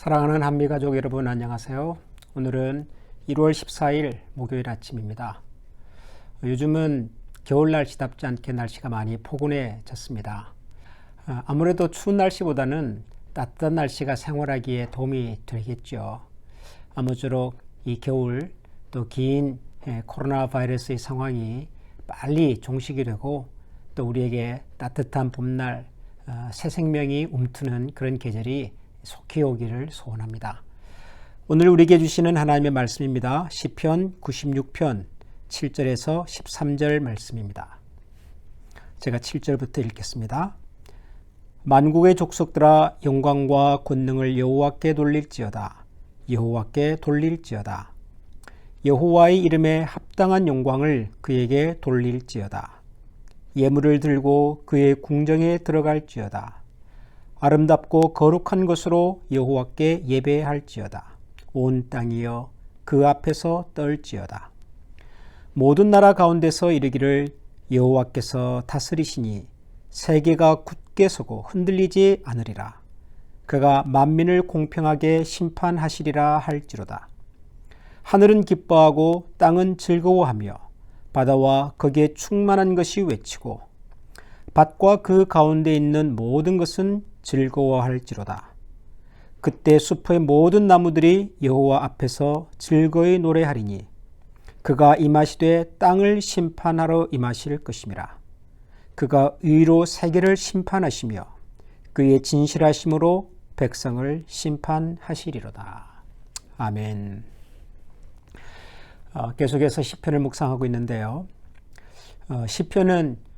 사랑하는 한미가족 여러분 안녕하세요. 오늘은 1월 14일 목요일 아침입니다. 요즘은 겨울 날씨답지 않게 날씨가 많이 포근해졌습니다. 아무래도 추운 날씨보다는 따뜻한 날씨가 생활하기에 도움이 되겠죠. 아무쪼록 이 겨울 또 긴 코로나 바이러스의 상황이 빨리 종식이 되고 또 우리에게 따뜻한 봄날 새 생명이 움트는 그런 계절이 속히 오기를 소원합니다. 오늘 우리에게 주시는 하나님의 말씀입니다. 시편 96편 7절에서 13절 말씀입니다. 제가 7절부터 읽겠습니다. 만국의 족속들아 영광과 권능을 여호와께 돌릴지어다. 여호와께 돌릴지어다. 여호와의 이름에 합당한 영광을 그에게 돌릴지어다. 예물을 들고 그의 궁정에 들어갈지어다. 아름답고 거룩한 것으로 여호와께 예배할지어다. 온 땅이여 그 앞에서 떨지어다. 모든 나라 가운데서 이르기를 여호와께서 다스리시니 세계가 굳게 서고 흔들리지 않으리라. 그가 만민을 공평하게 심판하시리라 할지로다. 하늘은 기뻐하고 땅은 즐거워하며 바다와 거기에 충만한 것이 외치고 밭과 그 가운데 있는 모든 것은 즐거워할지로다. 그때 숲의 모든 나무들이 여호와 앞에서 즐거이 노래하리니 그가 임하시되 땅을 심판하러 임하실 것임이라. 그가 의로 세계를 심판하시며 그의 진실하심으로 백성을 심판하시리로다. 아멘. 계속해서 시편을 묵상하고 있는데요. 시편은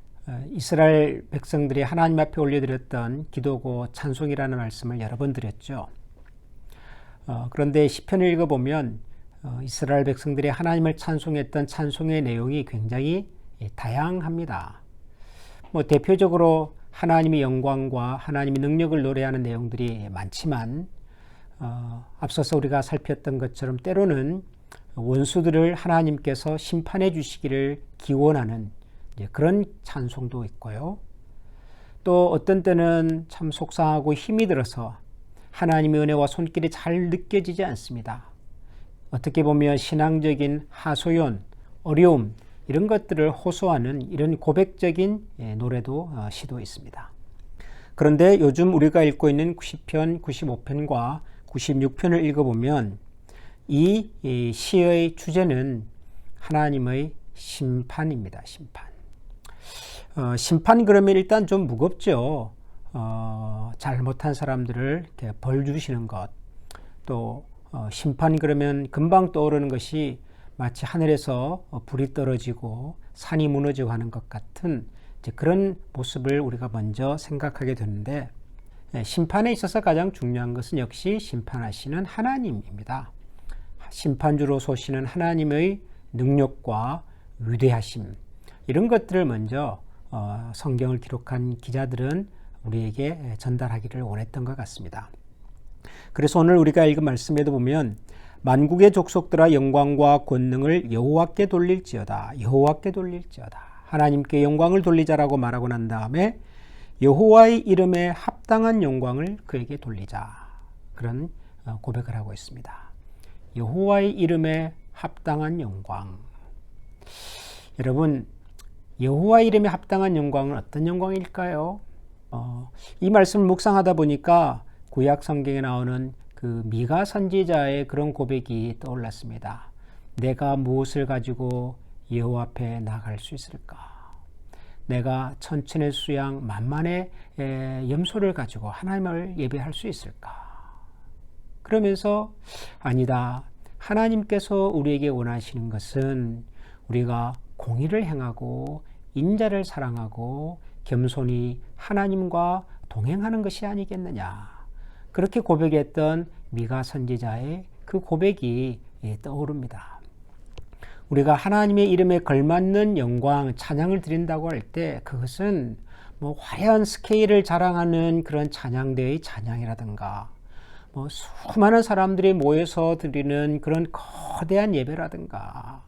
이스라엘 백성들이 하나님 앞에 올려드렸던 기도고 찬송이라는 말씀을 여러 번 드렸죠. 그런데 시편을 읽어보면 이스라엘 백성들이 하나님을 찬송했던 찬송의 내용이 굉장히 다양합니다. 대표적으로 하나님의 영광과 하나님의 능력을 노래하는 내용들이 많지만 앞서서 우리가 살폈던 것처럼 때로는 원수들을 하나님께서 심판해 주시기를 기원하는 그런 찬송도 있고요. 또 어떤 때는 참 속상하고 힘이 들어서 하나님의 은혜와 손길이 잘 느껴지지 않습니다. 어떻게 보면 신앙적인 하소연, 어려움 이런 것들을 호소하는 이런 고백적인 노래도 시도 있습니다. 그런데 요즘 우리가 읽고 있는 시편 95편과 96편을 읽어보면 이 시의 주제는 하나님의 심판입니다. 심판 그러면 일단 좀 무겁죠. 잘못한 사람들을 이렇게 벌 주시는 것, 또 심판 그러면 금방 떠오르는 것이 마치 하늘에서 불이 떨어지고 산이 무너지고 하는 것 같은 그런 모습을 우리가 먼저 생각하게 되는데, 심판에 있어서 가장 중요한 것은 역시 심판하시는 하나님입니다. 심판주로 소시는 하나님의 능력과 위대하심, 이런 것들을 먼저 성경을 기록한 기자들은 우리에게 전달하기를 원했던 것 같습니다. 그래서 오늘 우리가 읽은 말씀에도 보면 만국의 족속들아 영광과 권능을 여호와께 돌릴지어다. 여호와께 돌릴지어다. 하나님께 영광을 돌리자라고 말하고 난 다음에 여호와의 이름에 합당한 영광을 그에게 돌리자. 그런 고백을 하고 있습니다. 여호와의 이름에 합당한 영광. 여러분, 여호와 이름에 합당한 영광은 어떤 영광일까요? 이 말씀을 묵상하다 보니까 구약 성경에 나오는 그 미가 선지자의 그런 고백이 떠올랐습니다. 내가 무엇을 가지고 여호와 앞에 나갈 수 있을까? 내가 천천의 수양 만만의 염소를 가지고 하나님을 예배할 수 있을까? 그러면서 아니다. 하나님께서 우리에게 원하시는 것은 우리가 공의를 행하고 인자를 사랑하고 겸손히 하나님과 동행하는 것이 아니겠느냐. 그렇게 고백했던 미가 선지자의 그 고백이 떠오릅니다. 우리가 하나님의 이름에 걸맞는 영광, 찬양을 드린다고 할 때 그것은 화려한 스케일을 자랑하는 그런 찬양대의 찬양이라든가 수많은 사람들이 모여서 드리는 그런 거대한 예배라든가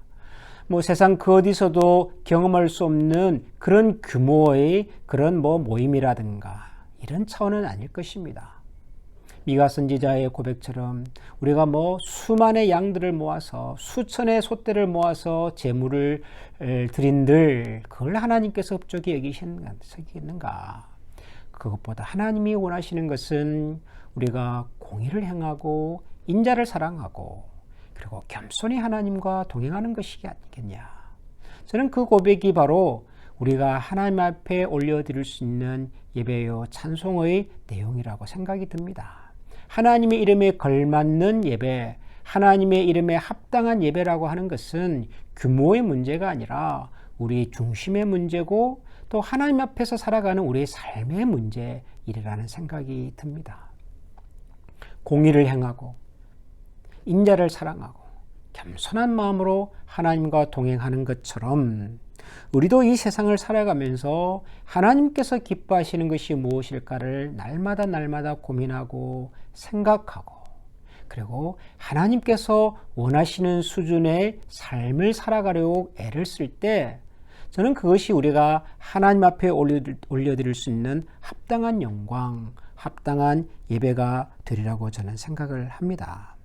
세상 그 어디서도 경험할 수 없는 그런 규모의 그런 모임이라든가 이런 차원은 아닐 것입니다. 미가 선지자의 고백처럼 우리가 수만의 양들을 모아서 수천의 숫대를 모아서 제물을 드린들 그걸 하나님께서 흡족히 여기시겠는가? 그것보다 하나님이 원하시는 것은 우리가 공의를 행하고 인자를 사랑하고 그리고 겸손히 하나님과 동행하는 것이 아니겠냐. 저는 그 고백이 바로 우리가 하나님 앞에 올려드릴 수 있는 예배요 찬송의 내용이라고 생각이 듭니다. 하나님의 이름에 걸맞는 예배, 하나님의 이름에 합당한 예배라고 하는 것은 규모의 문제가 아니라 우리 중심의 문제고 또 하나님 앞에서 살아가는 우리의 삶의 문제이라는 생각이 듭니다. 공의를 행하고 인자를 사랑하고 겸손한 마음으로 하나님과 동행하는 것처럼 우리도 이 세상을 살아가면서 하나님께서 기뻐하시는 것이 무엇일까를 날마다 고민하고 생각하고 그리고 하나님께서 원하시는 수준의 삶을 살아가려고 애를 쓸 때 저는 그것이 우리가 하나님 앞에 올려드릴 수 있는 합당한 영광, 합당한 예배가 되리라고 저는 생각을 합니다.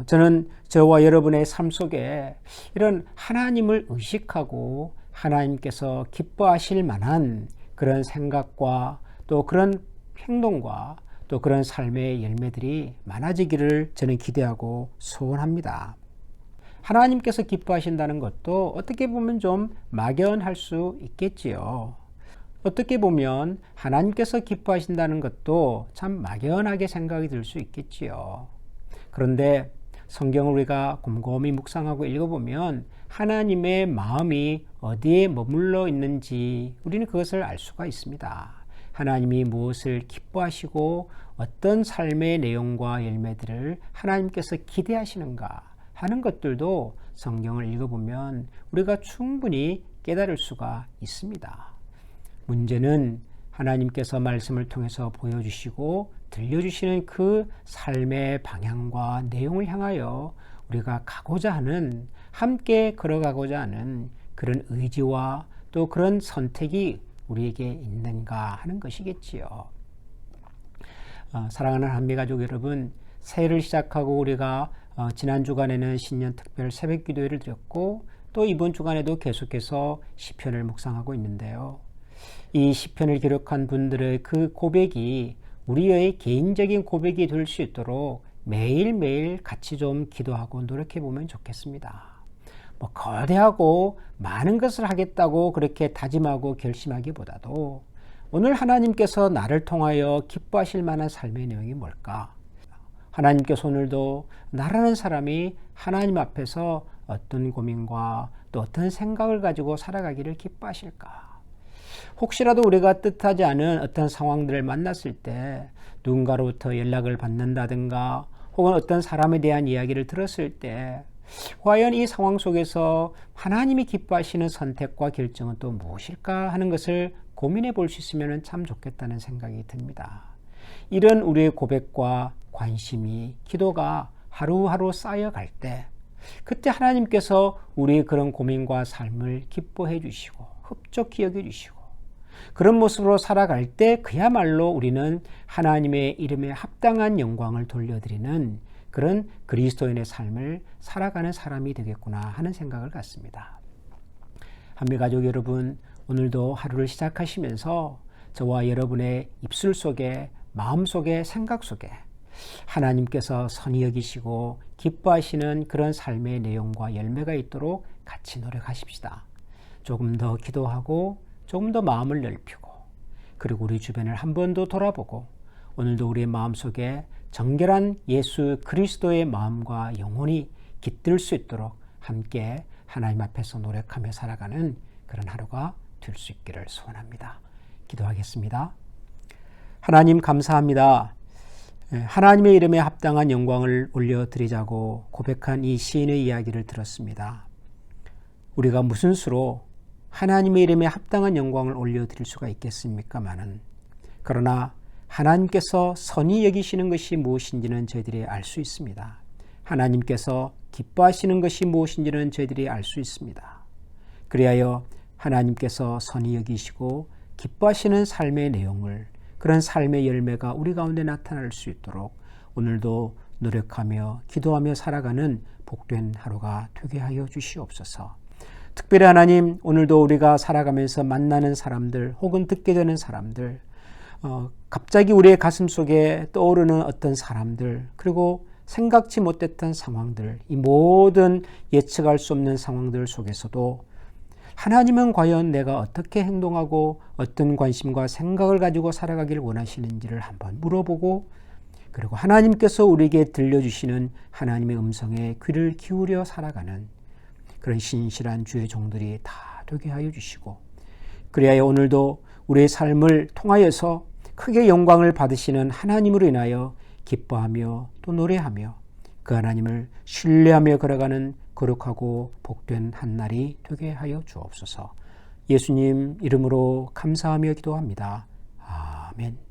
저는 저와 여러분의 삶 속에 이런 하나님을 의식하고 하나님께서 기뻐하실 만한 그런 생각과 또 그런 행동과 또 그런 삶의 열매들이 많아지기를 저는 기대하고 소원합니다. 하나님께서 기뻐하신다는 것도 어떻게 보면 좀 막연할 수 있겠지요. 어떻게 보면 하나님께서 기뻐하신다는 것도 참 막연하게 생각이 들 수 있겠지요. 그런데 성경을 우리가 곰곰이 묵상하고 읽어보면 하나님의 마음이 어디에 머물러 있는지 우리는 그것을 알 수가 있습니다. 하나님이 무엇을 기뻐하시고 어떤 삶의 내용과 열매들을 하나님께서 기대하시는가 하는 것들도 성경을 읽어보면 우리가 충분히 깨달을 수가 있습니다. 문제는 하나님께서 말씀을 통해서 보여주시고 들려주시는 그 삶의 방향과 내용을 향하여 우리가 가고자 하는, 함께 걸어가고자 하는 그런 의지와 또 그런 선택이 우리에게 있는가 하는 것이겠지요. 사랑하는 한미가족 여러분, 새해를 시작하고 우리가 지난 주간에는 신년 특별 새벽 기도회를 드렸고 또 이번 주간에도 계속해서 시편을 묵상하고 있는데요. 이 시편을 기록한 분들의 그 고백이 우리의 개인적인 고백이 될 수 있도록 매일매일 같이 좀 기도하고 노력해 보면 좋겠습니다. 거대하고 많은 것을 하겠다고 그렇게 다짐하고 결심하기보다도 오늘 하나님께서 나를 통하여 기뻐하실 만한 삶의 내용이 뭘까? 하나님께서 오늘도 나라는 사람이 하나님 앞에서 어떤 고민과 또 어떤 생각을 가지고 살아가기를 기뻐하실까? 혹시라도 우리가 뜻하지 않은 어떤 상황들을 만났을 때 누군가로부터 연락을 받는다든가 혹은 어떤 사람에 대한 이야기를 들었을 때 과연 이 상황 속에서 하나님이 기뻐하시는 선택과 결정은 또 무엇일까 하는 것을 고민해 볼 수 있으면 참 좋겠다는 생각이 듭니다. 이런 우리의 고백과 관심이, 기도가 하루하루 쌓여갈 때 그때 하나님께서 우리의 그런 고민과 삶을 기뻐해 주시고 흡족히 여겨주시고 그런 모습으로 살아갈 때 그야말로 우리는 하나님의 이름에 합당한 영광을 돌려드리는 그런 그리스도인의 삶을 살아가는 사람이 되겠구나 하는 생각을 갖습니다. 한미가족 여러분, 오늘도 하루를 시작하시면서 저와 여러분의 입술 속에, 마음 속에, 생각 속에 하나님께서 선히 여기시고 기뻐하시는 그런 삶의 내용과 열매가 있도록 같이 노력하십시다. 조금 더 기도하고 조금 더 마음을 넓히고 그리고 우리 주변을 한 번 더 돌아보고 오늘도 우리의 마음속에 정결한 예수 그리스도의 마음과 영혼이 깃들 수 있도록 함께 하나님 앞에서 노력하며 살아가는 그런 하루가 될 수 있기를 소원합니다. 기도하겠습니다. 하나님 감사합니다. 하나님의 이름에 합당한 영광을 올려드리자고 고백한 이 시인의 이야기를 들었습니다. 우리가 무슨 수로 하나님의 이름에 합당한 영광을 올려드릴 수가 있겠습니까마는 그러나 하나님께서 선히 여기시는 것이 무엇인지는 저희들이 알 수 있습니다. 하나님께서 기뻐하시는 것이 무엇인지는 저희들이 알 수 있습니다. 그리하여 하나님께서 선히 여기시고 기뻐하시는 삶의 내용을 그런 삶의 열매가 우리 가운데 나타날 수 있도록 오늘도 노력하며 기도하며 살아가는 복된 하루가 되게 하여 주시옵소서. 특별히 하나님, 오늘도 우리가 살아가면서 만나는 사람들 혹은 듣게 되는 사람들, 갑자기 우리의 가슴 속에 떠오르는 어떤 사람들, 그리고 생각지 못했던 상황들, 이 모든 예측할 수 없는 상황들 속에서도 하나님은 과연 내가 어떻게 행동하고 어떤 관심과 생각을 가지고 살아가길 원하시는지를 한번 물어보고, 그리고 하나님께서 우리에게 들려주시는 하나님의 음성에 귀를 기울여 살아가는 그런 신실한 주의 종들이 다 되게 하여 주시고, 그리하여 오늘도 우리의 삶을 통하여서 크게 영광을 받으시는 하나님으로 인하여 기뻐하며 또 노래하며 그 하나님을 신뢰하며 걸어가는 거룩하고 복된 한날이 되게 하여 주옵소서. 예수님 이름으로 감사하며 기도합니다. 아멘.